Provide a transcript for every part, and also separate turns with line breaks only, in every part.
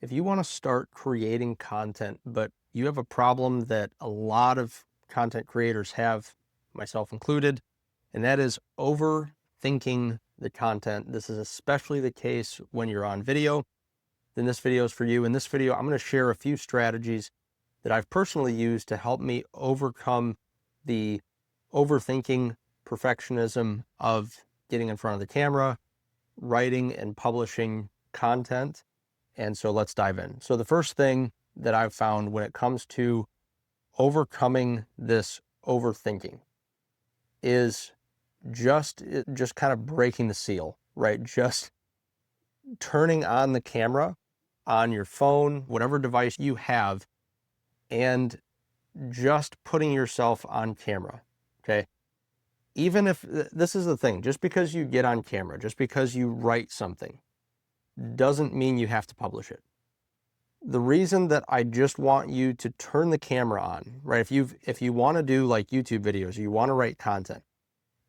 If you want to start creating content, but you have a problem that a lot of content creators have, myself included, and that is overthinking the content. This is especially the case when you're on video. Then this video is for you. In this video, I'm going to share a few strategies that I've personally used to help me overcome the overthinking perfectionism of getting in front of the camera, writing and publishing content. And so let's dive in. So the first thing that I've found when it comes to overcoming this overthinking is just kind of breaking the seal, right? Just turning on the camera on your phone, whatever device you have, and just putting yourself on camera, okay? Even if, this is the thing, just because you get on camera, just because you write something, doesn't mean you have to publish it. The reason that I just want you to turn the camera on, right? If you want to do like YouTube videos, you want to write content,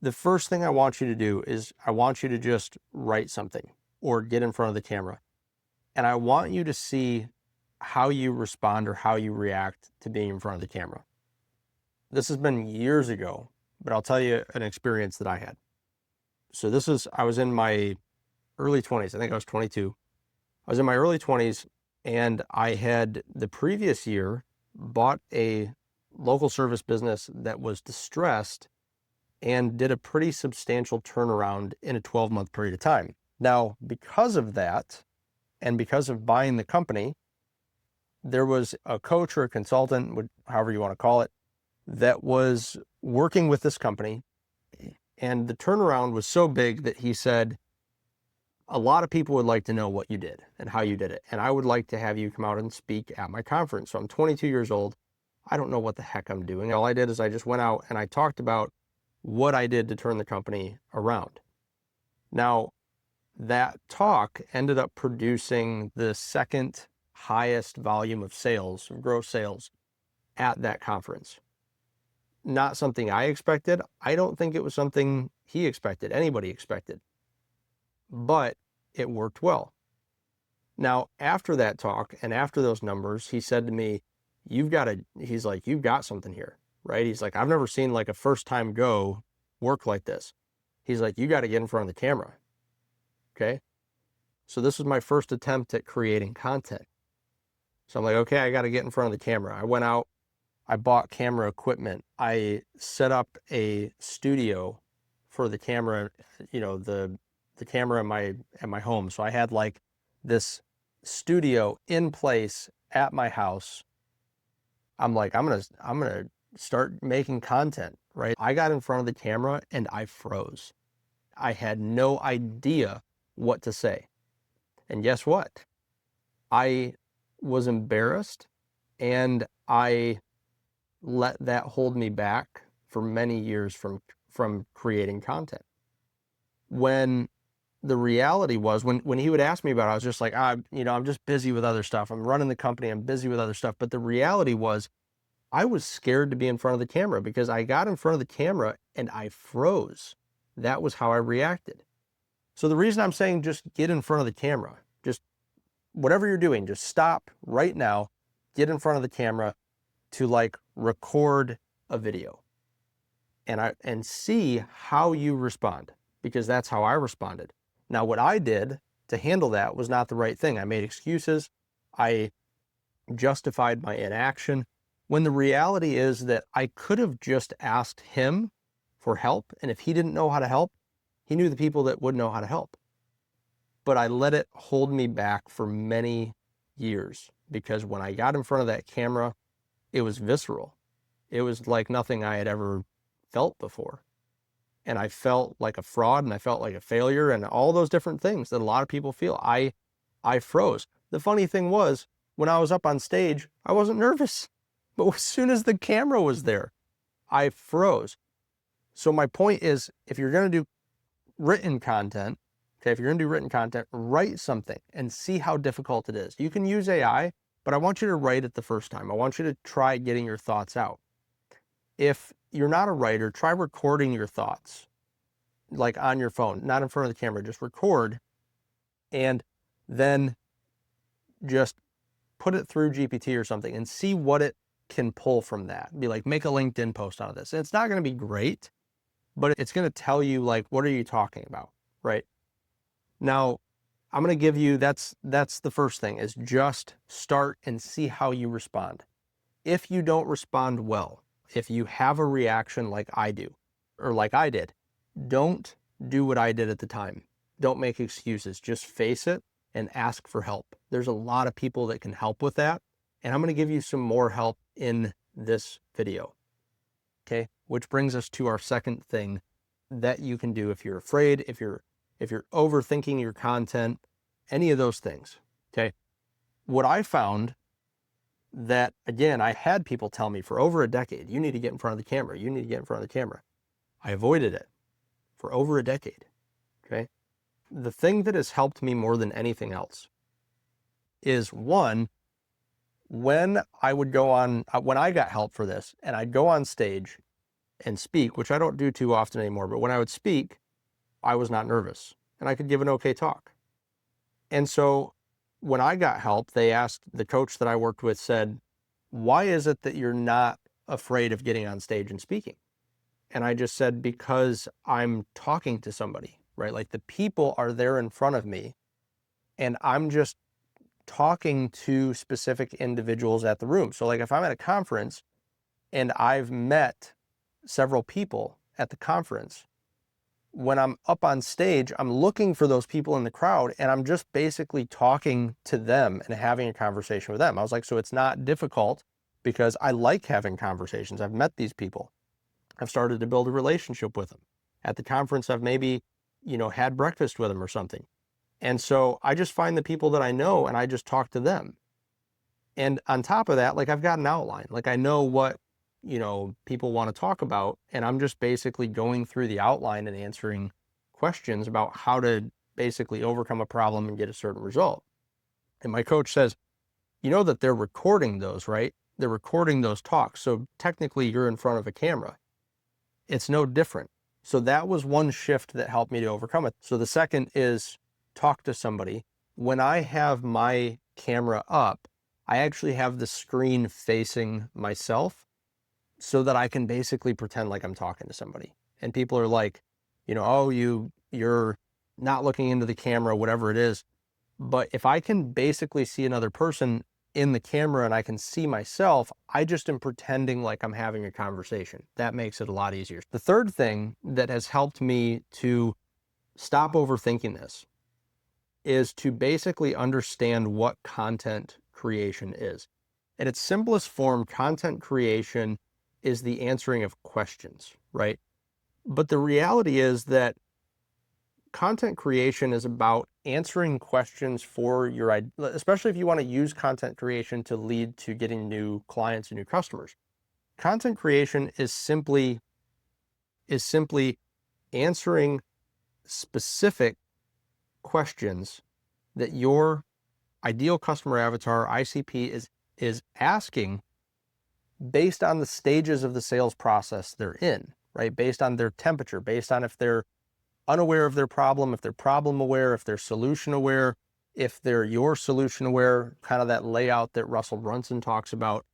the first thing I want you to do is I want you to just write something or get in front of the camera. And I want you to see how you respond or how you react to being in front of the camera. This has been years ago, but I'll tell you an experience that I had. So I was in my early 20s. I think I was 22. I was in my early 20s, and I had the previous year bought a local service business that was distressed and did a pretty substantial turnaround in a 12-month period of time. Now, because of that, and because of buying the company, there was a coach or a consultant, however you want to call it, that was working with this company. And the turnaround was so big that he said, a lot of people would like to know what you did and how you did it. And I would like to have you come out and speak at my conference. So I'm 22 years old. I don't know what the heck I'm doing. All I did is I just went out and I talked about what I did to turn the company around. Now, that talk ended up producing the second highest volume of sales, of gross sales, at that conference. Not something I expected. I don't think it was something he expected, anybody expected. But it worked well. Now, after that talk and after those numbers, he said to me, you've got something here, right? He's like, I've never seen like a first time go work like this. He's like, you got to get in front of the camera. Okay. So this was my first attempt at creating content. So I'm like, okay, I got to get in front of the camera. I went out, I bought camera equipment. I set up a studio for the camera, the camera in my home. So I had like this studio in place at my house. I'm like, I'm gonna start making content, right? I got in front of the camera and I froze. I had no idea what to say. And guess what? I was embarrassed, and I let that hold me back for many years from creating content. When the reality was, when he would ask me about it, I was just like, I'm just busy with other stuff. I'm running the company. I'm busy with other stuff. But the reality was I was scared to be in front of the camera because I got in front of the camera and I froze. That was how I reacted. So the reason I'm saying just get in front of the camera, just whatever you're doing, just stop right now, get in front of the camera to like record a video and see how you respond, because that's how I responded. Now, what I did to handle that was not the right thing. I made excuses. I justified my inaction, when the reality is that I could have just asked him for help. And if he didn't know how to help, he knew the people that would know how to help. But I let it hold me back for many years, because when I got in front of that camera, it was visceral. It was like nothing I had ever felt before. And I felt like a fraud, and I felt like a failure, and all those different things that a lot of people feel. I froze. The funny thing was, when I was up on stage, I wasn't nervous. But as soon as the camera was there, I froze. So my point is, if you're going to do written content, okay, if you're going to do written content, write something and see how difficult it is. You can use AI, but I want you to write it the first time. I want you to try getting your thoughts out. If you're not a writer, try recording your thoughts, like on your phone, not in front of the camera. Just record, and then just put it through GPT or something and see what it can pull from that. Be like, make a LinkedIn post out of this. And it's not going to be great, but it's going to tell you like, what are you talking about, right? Now, I'm going to give you, that's the first thing, is just start and see how you respond. If you don't respond well, if you have a reaction like I do, or like I did, don't do what I did at the time. Don't make excuses. Just face it and ask for help. There's a lot of people that can help with that. And I'm going to give you some more help in this video. Okay. Which brings us to our second thing that you can do if you're afraid, if you're overthinking your content, any of those things. Okay. What I found that, again, I had people tell me for over a decade, you need to get in front of the camera. You need to get in front of the camera. I avoided it for over a decade. Okay. The thing that has helped me more than anything else is, one, when I got help for this and I'd go on stage and speak, which I don't do too often anymore, but when I would speak, I was not nervous and I could give an okay talk. And so when I got help, they asked, the coach that I worked with said, why is it that you're not afraid of getting on stage and speaking? And I just said, because I'm talking to somebody, right? Like the people are there in front of me and I'm just talking to specific individuals at the room. So like if I'm at a conference and I've met several people at the conference, when I'm up on stage, I'm looking for those people in the crowd and I'm just basically talking to them and having a conversation with them. I was like, so it's not difficult because I like having conversations. I've met these people. I've started to build a relationship with them. At the conference, I've maybe, had breakfast with them or something. And so I just find the people that I know and I just talk to them. And on top of that, like I've got an outline, like I know what, people want to talk about. And I'm just basically going through the outline and answering questions about how to basically overcome a problem and get a certain result. And my coach says, you know that they're recording those, right? They're recording those talks. So technically you're in front of a camera. It's no different. So that was one shift that helped me to overcome it. So the second is talk to somebody. When I have my camera up, I actually have the screen facing myself so that I can basically pretend like I'm talking to somebody. And people are like, oh, you're not looking into the camera, whatever it is. But if I can basically see another person in the camera and I can see myself, I just am pretending like I'm having a conversation. That makes it a lot easier. The third thing that has helped me to stop overthinking this is to basically understand what content creation is. In its simplest form, content creation is the answering of questions, right? But the reality is that content creation is about answering questions for especially if you want to use content creation to lead to getting new clients and new customers. Content creation is simply answering specific questions that your ideal customer avatar, ICP, is asking based on the stages of the sales process they're in, right? Based on their temperature, based on if they're unaware of their problem, if they're problem aware, if they're solution aware, if they're your solution aware, kind of that layout that Russell Brunson talks about.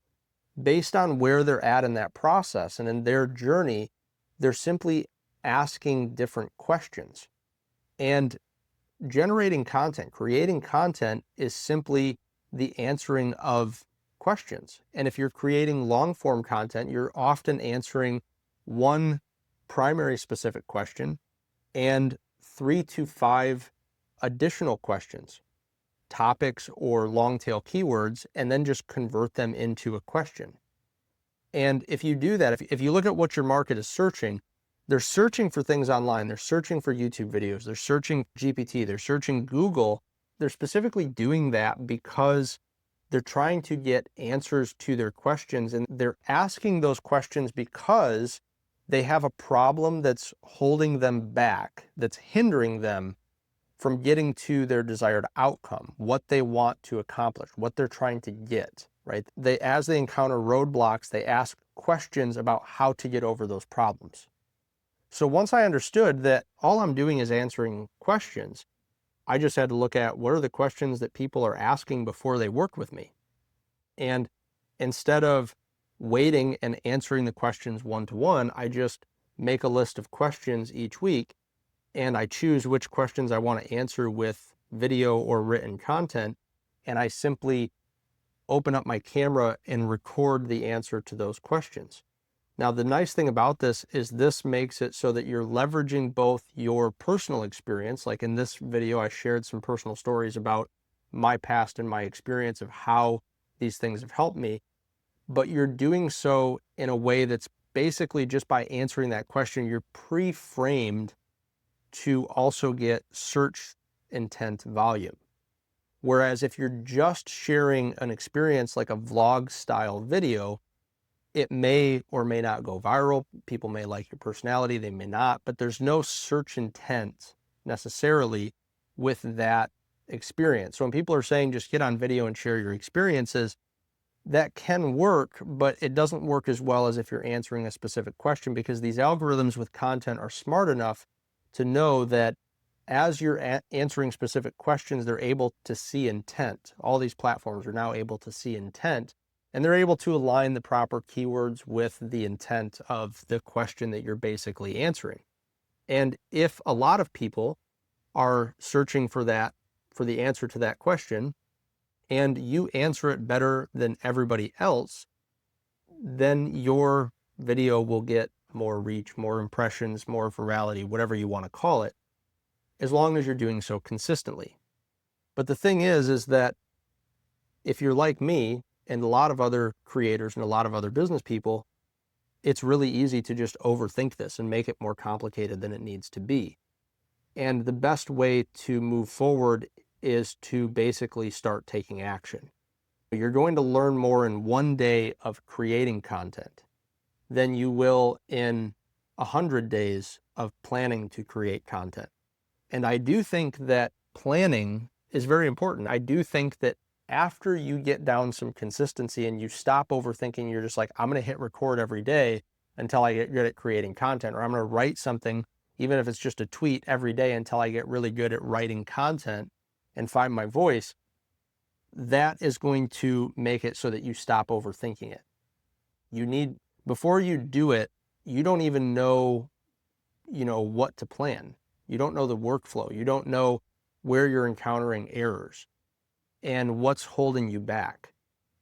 Based on where they're at in that process and in their journey, they're simply asking different questions. And generating content, creating content is simply the answering of questions. And if you're creating long form content, you're often answering one primary specific question and 3 to 5 additional questions, topics or long tail keywords, and then just convert them into a question. And if you do that, if you look at what your market is searching, they're searching for things online. They're searching for YouTube videos. They're searching GPT. They're searching Google. They're specifically doing that because they're trying to get answers to their questions. And they're asking those questions because they have a problem that's holding them back, that's hindering them from getting to their desired outcome, what they want to accomplish, what they're trying to get, right? As they encounter roadblocks, they ask questions about how to get over those problems. So once I understood that all I'm doing is answering questions, I just had to look at what are the questions that people are asking before they work with me. And instead of waiting and answering the questions one-to-one, I just make a list of questions each week and I choose which questions I want to answer with video or written content. And I simply open up my camera and record the answer to those questions. Now, the nice thing about this is this makes it so that you're leveraging both your personal experience. Like in this video, I shared some personal stories about my past and my experience of how these things have helped me, but you're doing so in a way that's basically just by answering that question, you're pre-framed to also get search intent volume. Whereas if you're just sharing an experience like a vlog style video, it may or may not go viral. People may like your personality, they may not, but there's no search intent necessarily with that experience. So when people are saying just get on video and share your experiences, that can work, but it doesn't work as well as if you're answering a specific question, because these algorithms with content are smart enough to know that as you're answering specific questions, they're able to see intent. All these platforms are now able to see intent, and they're able to align the proper keywords with the intent of the question that you're basically answering. And if a lot of people are searching for that, for the answer to that question, and you answer it better than everybody else, then your video will get more reach, more impressions, more virality, whatever you want to call it, as long as you're doing so consistently. But the thing is that if you're like me and a lot of other creators and a lot of other business people, it's really easy to just overthink this and make it more complicated than it needs to be. And the best way to move forward is to basically start taking action. You're going to learn more in one day of creating content than you will in 100 days of planning to create content. And I do think that planning is very important. I do think that after you get down some consistency and you stop overthinking, you're just like, I'm going to hit record every day until I get good at creating content, or I'm going to write something, even if it's just a tweet, every day until I get really good at writing content and find my voice. That is going to make it so that you stop overthinking it. Before you do it, you don't even know, what to plan. You don't know the workflow. You don't know where you're encountering errors and what's holding you back.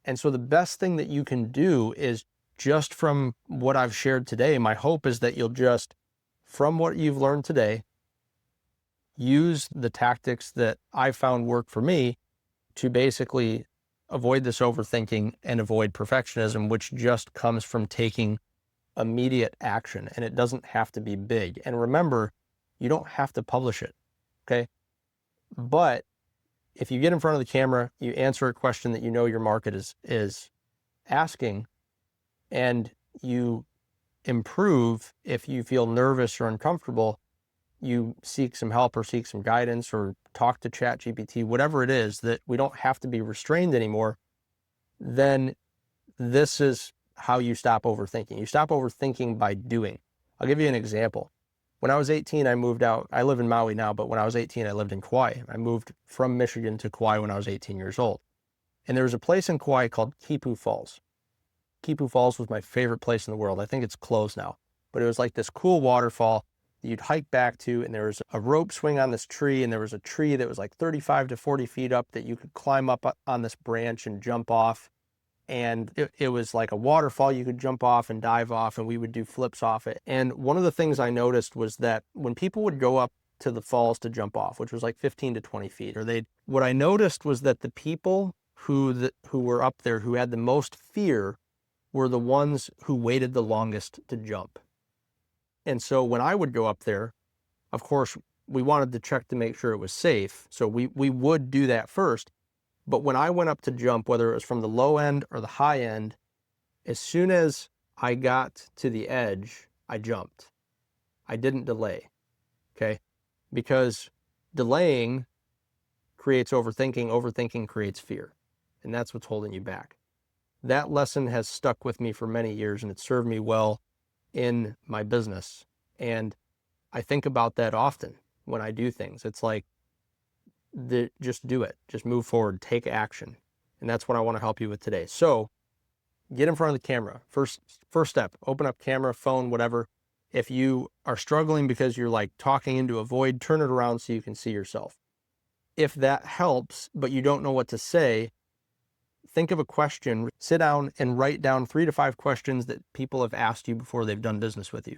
And so the best thing that you can do is, just from what I've shared today, my hope is that you'll just, from what you've learned today, use the tactics that I found work for me to basically avoid this overthinking and avoid perfectionism, which just comes from taking immediate action. And it doesn't have to be big. And remember, you don't have to publish it, okay? But if you get in front of the camera, you answer a question that you know your market is asking, and you improve. If you feel nervous or uncomfortable, you seek some help or seek some guidance or talk to ChatGPT, whatever it is, that we don't have to be restrained anymore, then this is how you stop overthinking. You stop overthinking by doing. I'll give you an example. When I was 18, I moved out. I live in Maui now, but when I was 18, I lived in Kauai. I moved from Michigan to Kauai when I was 18 years old. And there was a place in Kauai called Kipu Falls. Kipu Falls was my favorite place in the world. I think it's closed now, but it was like this cool waterfall that you'd hike back to, and there was a rope swing on this tree, and there was a tree that was like 35 to 40 feet up that you could climb up on this branch and jump off. And it was like a waterfall you could jump off and dive off, and we would do flips off it. And one of the things I noticed was that when people would go up to the falls to jump off, which was like 15 to 20 feet, what I noticed was that the people who were up there who had the most fear were the ones who waited the longest to jump. And so when I would go up there, of course, we wanted to check to make sure it was safe. So we would do that first. But when I went up to jump, whether it was from the low end or the high end, as soon as I got to the edge, I jumped. I didn't delay, okay? Because delaying creates overthinking, overthinking creates fear, and that's what's holding you back. That lesson has stuck with me for many years, and it served me well in my business. And I think about that often when I do things. It's like, just do it. Just move forward, take action. And that's what I want to help you with today. So get in front of the camera. First step, open up camera, phone, whatever. If you are struggling because you're like talking into a void, turn it around so you can see yourself. If that helps, but you don't know what to say, think of a question, sit down and write down 3 to 5 questions that people have asked you before they've done business with you.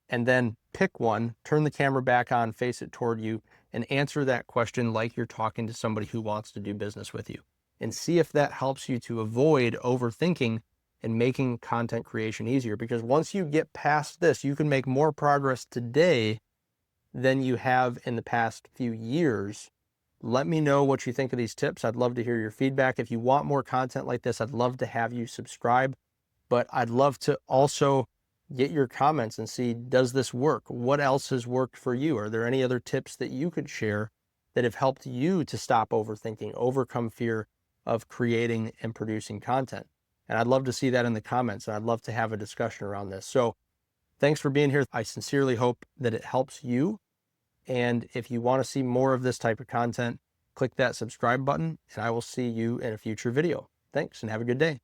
And then pick one, turn the camera back on, face it toward you, and answer that question like you're talking to somebody who wants to do business with you. And see if that helps you to avoid overthinking and making content creation easier. Because once you get past this, you can make more progress today than you have in the past few years. Let me know what you think of these tips. I'd love to hear your feedback. If you want more content like this, I'd love to have you subscribe, but I'd love to also get your comments and see, does this work? What else has worked for you? Are there any other tips that you could share that have helped you to stop overthinking, overcome fear of creating and producing content? And I'd love to see that in the comments. And I'd love to have a discussion around this. So thanks for being here. I sincerely hope that it helps you. And if you want to see more of this type of content, click that subscribe button, and I will see you in a future video. Thanks, and have a good day.